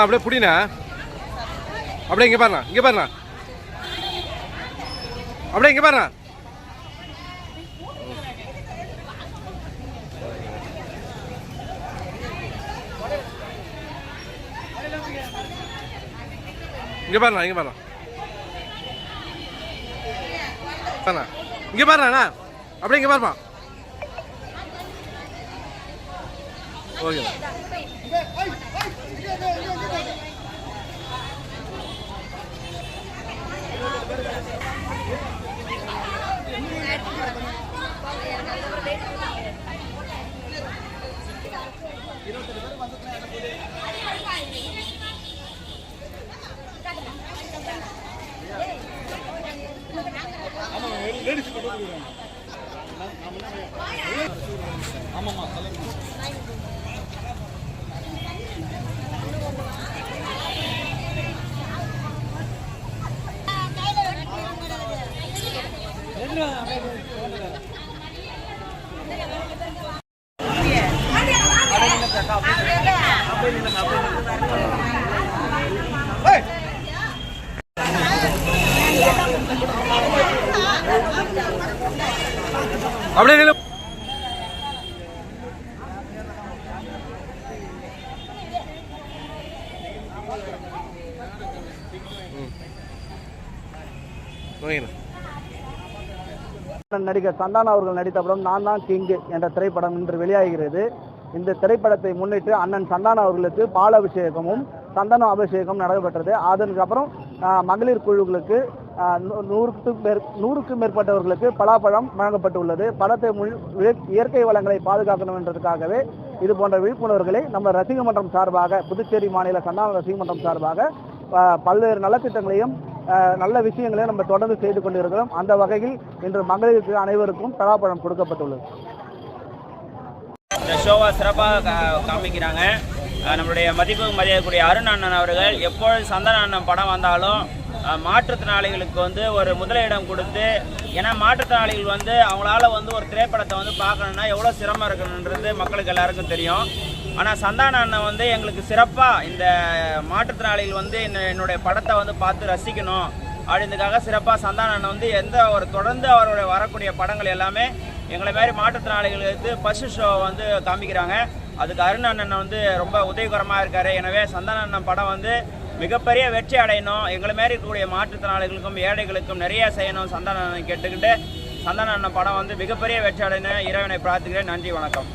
அப்படியே புடினா அப்படியே இங்கே பாருண்ணா அப்படியே இங்கே பாருண்ணா இங்கே பாருண்ணா அப்படியே இங்கே பாருப்பா ஓகே ஆமாம்மா அப்படியே நடிகர் சந்தானம் அவர்கள் நடித்த படம் நான் தான் கிங் என்ற திரைப்படம் இன்று வெளியாகிறது. இந்த திரைப்படத்தை முன்னிட்டு அண்ணன் சந்தானம் அவர்களுக்கு பால் அபிஷேகமும் சந்தன அபிஷேகம் நடைபெற்றது. அதற்கப்புறம் மகளிர் குழுக்களுக்கு 100க்கும் மேற்பட்டவர்களுக்கு பலாப்பழம் வழங்கப்பட்டுள்ளது. பழத்தை இயற்கை வளங்களை பாதுகாக்கணும் என்றதுக்காகவே இது போன்ற விழிப்புணர்வுகளை நம்ம ரசிக மன்றம் சார்பாக, புதுச்சேரி மாநில சந்தான ரசிக மன்றம் சார்பாக பல்வேறு நலத்திட்டங்களையும் நல்ல விஷயங்களையும் நம்ம தொடர்ந்து செய்து கொண்டிருக்கிறோம். அந்த வகையில் இன்று மகளிருக்கு அனைவருக்கும் பலாப்பழம் கொடுக்கப்பட்டுள்ளது. இந்த ஷோவை சிறப்பாக காமிக்கிறாங்க. நம்மளுடைய மதிப்புக்குரிய அருண் அண்ணன் அவர்கள் எப்பொழுது சந்தான அண்ணன் படம் வந்தாலும் மாற்றுத்திறனாளிகளுக்கு ஒரு முதலிடம் கொடுத்து, ஏன்னா மாற்றுத்திறனாளிகள் அவங்களால ஒரு திரைப்படத்தை பார்க்கணுன்னா எவ்வளோ சிரமம் இருக்கணுன்றது மக்களுக்கு எல்லாருக்கும் தெரியும். ஆனால் சந்தான அண்ணன் எங்களுக்கு சிறப்பாக இந்த மாற்றுத்திறனாளிகள் என்னுடைய படத்தை பார்த்து ரசிக்கணும் அப்படின்றதுக்காக சிறப்பாக சந்தான அண்ணன் எந்த தொடர்ந்து அவருடைய வரக்கூடிய படங்கள் எல்லாமே எங்களை மாதிரி மாற்றுத்திறனாளிகளுக்கு ஃபர்ஸ்ட் ஷோ காமிக்கிறாங்க. அதுக்கு அருண் அண்ணன் ரொம்ப உதவிகரமாக இருக்கார். எனவே சந்தான அண்ணன் படம் மிகப்பெரிய வெற்றி அடையணும், எங்களை மாரி இருக்கக்கூடிய மாற்றுத்திறனாளிகளுக்கும் ஏழைகளுக்கும் நிறைய செய்யணும் சந்தான அண்ணன் கேட்டுக்கிட்டு சந்தான அண்ணன் படம் மிகப்பெரிய வெற்றி அடையணும் இறைவனை பிரார்த்திக்கிறேன். நன்றி, வணக்கம்.